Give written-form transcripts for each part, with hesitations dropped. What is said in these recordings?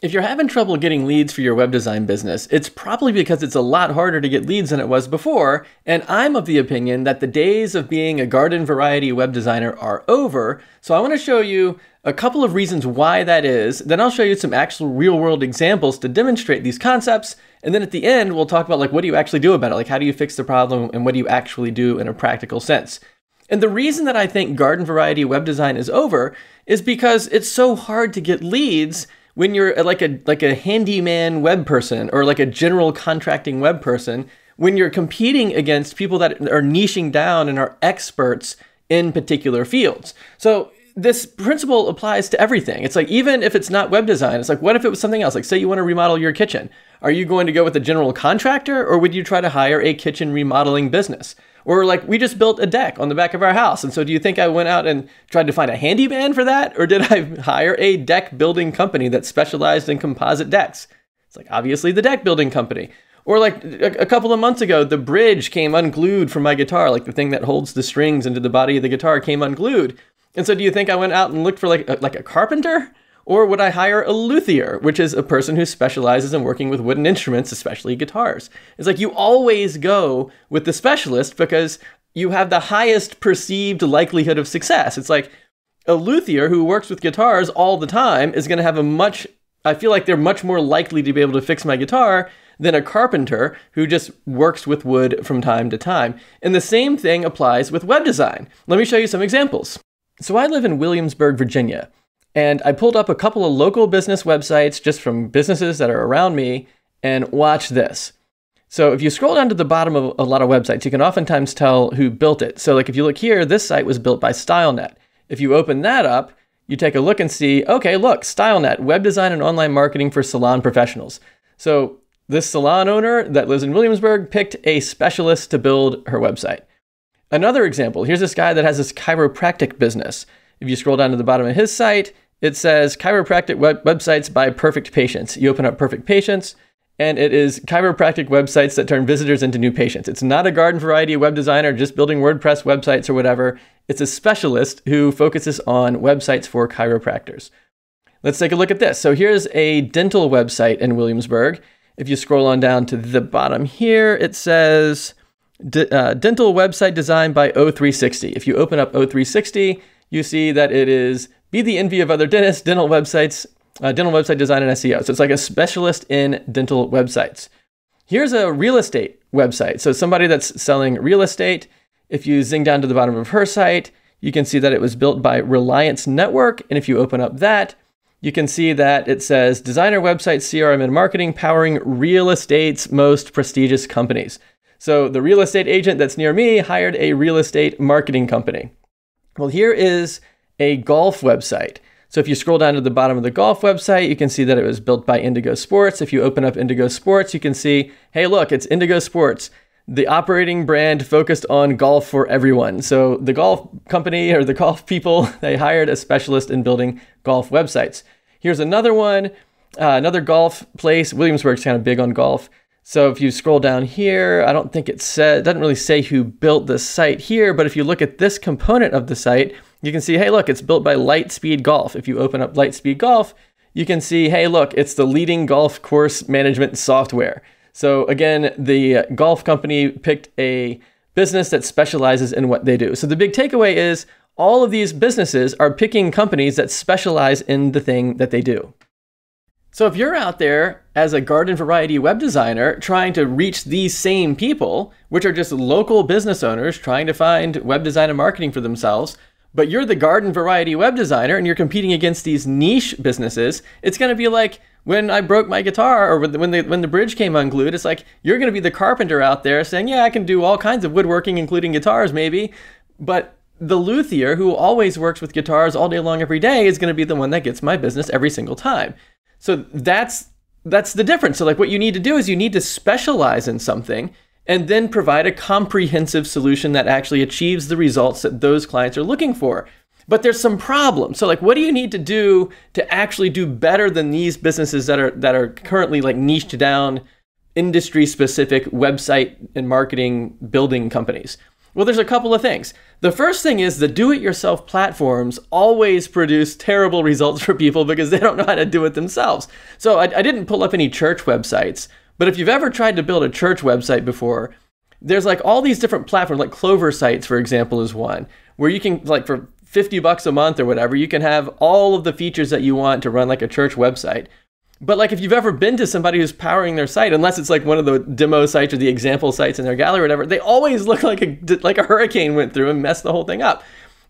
If you're having trouble getting leads for your web design business, it's probably because it's a lot harder to get leads than it was before, and I'm of the opinion that the days of being a garden variety web designer are over. So I want to show you a couple of reasons why that is, then I'll show you some actual real-world examples to demonstrate these concepts, and then at the end we'll talk about like what do you actually do about it, like how do you fix the problem and what do you actually do in a practical sense. And the reason that I think garden variety web design is over is because it's so hard to get leads when you're like a handyman web person or like a general contracting web person, when you're competing against people that are niching down and are experts in particular fields. So this principle applies to everything. It's like, even if it's not web design, it's like, what if it was something else? Like say you want to remodel your kitchen. Are you going to go with a general contractor, or would you try to hire a kitchen remodeling business? Or like, we just built a deck on the back of our house. And so do you think I went out and tried to find a handyman for that? Or did I hire a deck building company that specialized in composite decks? It's like, obviously the deck building company. Or like a couple of months ago, the bridge came unglued from my guitar, like the thing that holds the strings into the body of the guitar came unglued. And so do you think I went out and looked for like a carpenter? Or would I hire a luthier, which is a person who specializes in working with wooden instruments, especially guitars? It's like you always go with the specialist because you have the highest perceived likelihood of success. It's like a luthier who works with guitars all the time is going to have I feel like they're much more likely to be able to fix my guitar than a carpenter who just works with wood from time to time. And the same thing applies with web design. Let me show you some examples. So I live in Williamsburg, Virginia. And I pulled up a couple of local business websites just from businesses that are around me, and watch this. So if you scroll down to the bottom of a lot of websites, you can oftentimes tell who built it. So like if you look here, this site was built by StyleNet. If you open that up, you take a look and see, okay, look, StyleNet, web design and online marketing for salon professionals. So this salon owner that lives in Williamsburg picked a specialist to build her website. Another example, here's this guy that has this chiropractic business. If you scroll down to the bottom of his site, it says chiropractic websites by Perfect Patients. You open up Perfect Patients, and it is chiropractic websites that turn visitors into new patients. It's not a garden variety web designer just building WordPress websites or whatever. It's a specialist who focuses on websites for chiropractors. Let's take a look at this. So here's a dental website in Williamsburg. If you scroll on down to the bottom here, it says dental website designed by O360. If you open up O360, you see that it is be the envy of other dentists, dental website design and SEO. So it's like a specialist in dental websites. Here's a real estate website. So somebody that's selling real estate. If you zing down to the bottom of her site, you can see that it was built by Reliance Network. And if you open up that, you can see that it says designer website, CRM and marketing, powering real estate's most prestigious companies. So the real estate agent that's near me hired a real estate marketing company. Well, here is a golf website. So if you scroll down to the bottom of the golf website, you can see that it was built by Indigo Sports. If you open up Indigo Sports, you can see, hey, look, it's Indigo Sports, the operating brand focused on golf for everyone. So the golf company or the golf people, they hired a specialist in building golf websites. Here's another one, another golf place. Williamsburg's kind of big on golf. So if you scroll down here, I don't think it doesn't really say who built the site here, but if you look at this component of the site, you can see, hey, look, it's built by Lightspeed Golf. If you open up Lightspeed Golf, you can see, hey, look, it's the leading golf course management software. So again, the golf company picked a business that specializes in what they do. So the big takeaway is all of these businesses are picking companies that specialize in the thing that they do. So if you're out there as a garden variety web designer trying to reach these same people, which are just local business owners trying to find web design and marketing for themselves, but you're the garden variety web designer and you're competing against these niche businesses, it's going to be like when I broke my guitar or when the bridge came unglued. It's like you're going to be the carpenter out there saying, yeah, I can do all kinds of woodworking, including guitars maybe, but the luthier who always works with guitars all day long every day is going to be the one that gets my business every single time. So that's the difference. So like what you need to do is you need to specialize in something and then provide a comprehensive solution that actually achieves the results that those clients are looking for. But there's some problems. So like, what do you need to do to actually do better than these businesses that are currently like niched down, industry specific website and marketing building companies? Well, there's a couple of things. The first thing is the do-it-yourself platforms always produce terrible results for people because they don't know how to do it themselves. So I didn't pull up any church websites, but if you've ever tried to build a church website before, there's like all these different platforms, like Clover Sites, for example, is one, where you can, like for $50 a month or whatever, you can have all of the features that you want to run like a church website. But like if you've ever been to somebody who's powering their site, unless it's like one of the demo sites or the example sites in their gallery or whatever, they always look like a hurricane went through and messed the whole thing up.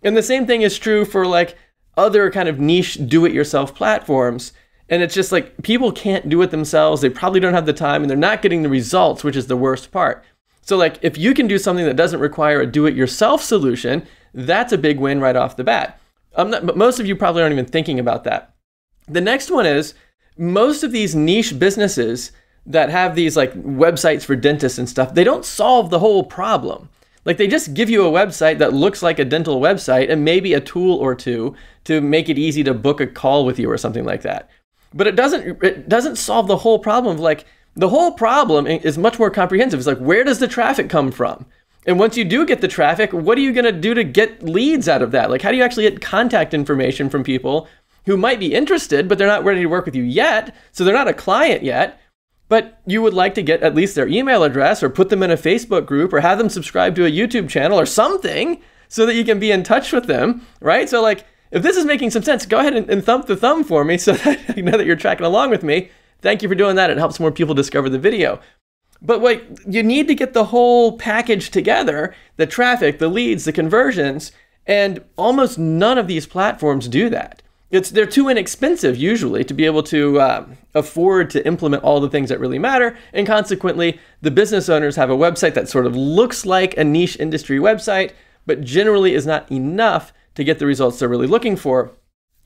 And the same thing is true for like other kind of niche do-it-yourself platforms. And it's just like people can't do it themselves. They probably don't have the time and they're not getting the results, which is the worst part. So like if you can do something that doesn't require a do-it-yourself solution, that's a big win right off the bat. But most of you probably aren't even thinking about that. The next one is, most of these niche businesses that have these like websites for dentists and stuff, they don't solve the whole problem. Like they just give you a website that looks like a dental website and maybe a tool or two to make it easy to book a call with you or something like that. But it doesn't solve the whole problem. Like the whole problem is much more comprehensive. It's like, where does the traffic come from? And once you do get the traffic, what are you going to do to get leads out of that? Like how do you actually get contact information from people who might be interested, but they're not ready to work with you yet, so they're not a client yet, but you would like to get at least their email address or put them in a Facebook group or have them subscribe to a YouTube channel or something so that you can be in touch with them, right? So like, if this is making some sense, go ahead and thump the thumb for me so that I know that you're tracking along with me. Thank you for doing that. It helps more people discover the video. But what you need to get the whole package together, the traffic, the leads, the conversions, and almost none of these platforms do that. They're too inexpensive usually to be able to afford to implement all the things that really matter. And consequently, the business owners have a website that sort of looks like a niche industry website, but generally is not enough to get the results they're really looking for.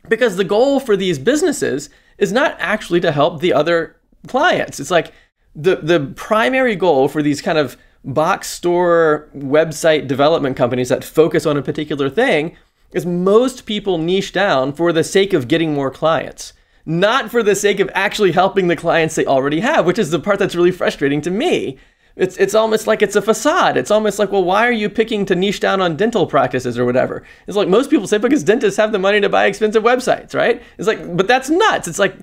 Because the goal for these businesses is not actually to help the other clients. It's like the primary goal for these kind of box store website development companies that focus on a particular thing is most people niche down for the sake of getting more clients, not for the sake of actually helping the clients they already have, which is the part that's really frustrating to me. It's almost like it's a facade. It's almost like, well, why are you picking to niche down on dental practices or whatever? It's like most people say because dentists have the money to buy expensive websites, right? It's like, but that's nuts. It's like,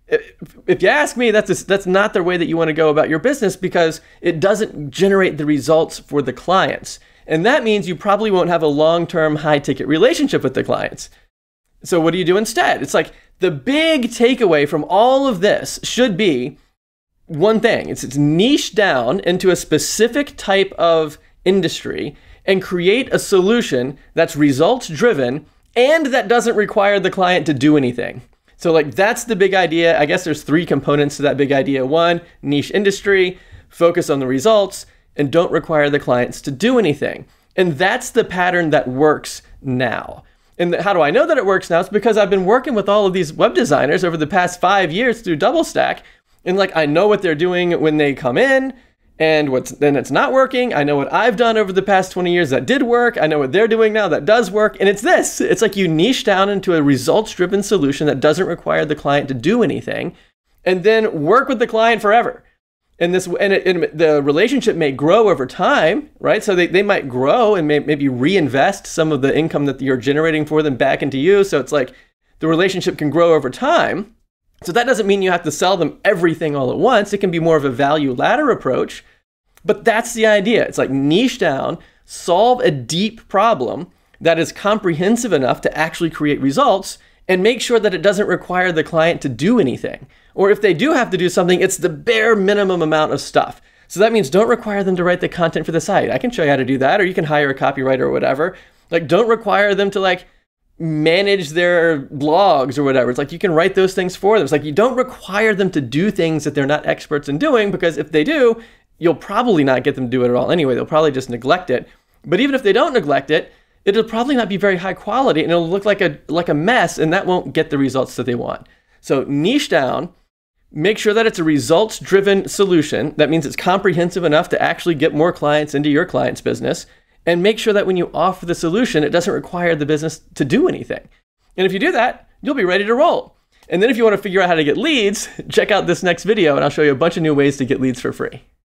if you ask me, that's not the way that you want to go about your business because it doesn't generate the results for the clients. And that means you probably won't have a long-term high-ticket relationship with the clients. So what do you do instead? It's like the big takeaway from all of this should be one thing. It's niche down into a specific type of industry and create a solution that's results-driven and that doesn't require the client to do anything. So like that's the big idea. I guess there's 3 components to that big idea. 1, niche industry, focus on the results, and don't require the clients to do anything. And that's the pattern that works now. And how do I know that it works now? It's because I've been working with all of these web designers over the past 5 years through DoubleStack. And like, I know what they're doing when they come in and then it's not working. I know what I've done over the past 20 years that did work. I know what they're doing now that does work. And it's this, it's like you niche down into a results-driven solution that doesn't require the client to do anything and then work with the client forever. And the relationship may grow over time, right? So they might grow and maybe reinvest some of the income that you're generating for them back into you. So it's like the relationship can grow over time. So that doesn't mean you have to sell them everything all at once. It can be more of a value ladder approach. But that's the idea. It's like niche down, solve a deep problem that is comprehensive enough to actually create results, and make sure that it doesn't require the client to do anything. Or if they do have to do something, it's the bare minimum amount of stuff. So that means don't require them to write the content for the site. I can show you how to do that, or you can hire a copywriter or whatever. Like, don't require them to like manage their blogs or whatever. It's like you can write those things for them. It's like you don't require them to do things that they're not experts in doing, because if they do, you'll probably not get them to do it at all anyway. They'll probably just neglect it. But even if they don't neglect it, it'll probably not be very high quality and it'll look like a mess, and that won't get the results that they want. So niche down, make sure that it's a results-driven solution. That means it's comprehensive enough to actually get more clients into your client's business, and make sure that when you offer the solution, it doesn't require the business to do anything. And if you do that, you'll be ready to roll. And then if you want to figure out how to get leads, check out this next video and I'll show you a bunch of new ways to get leads for free.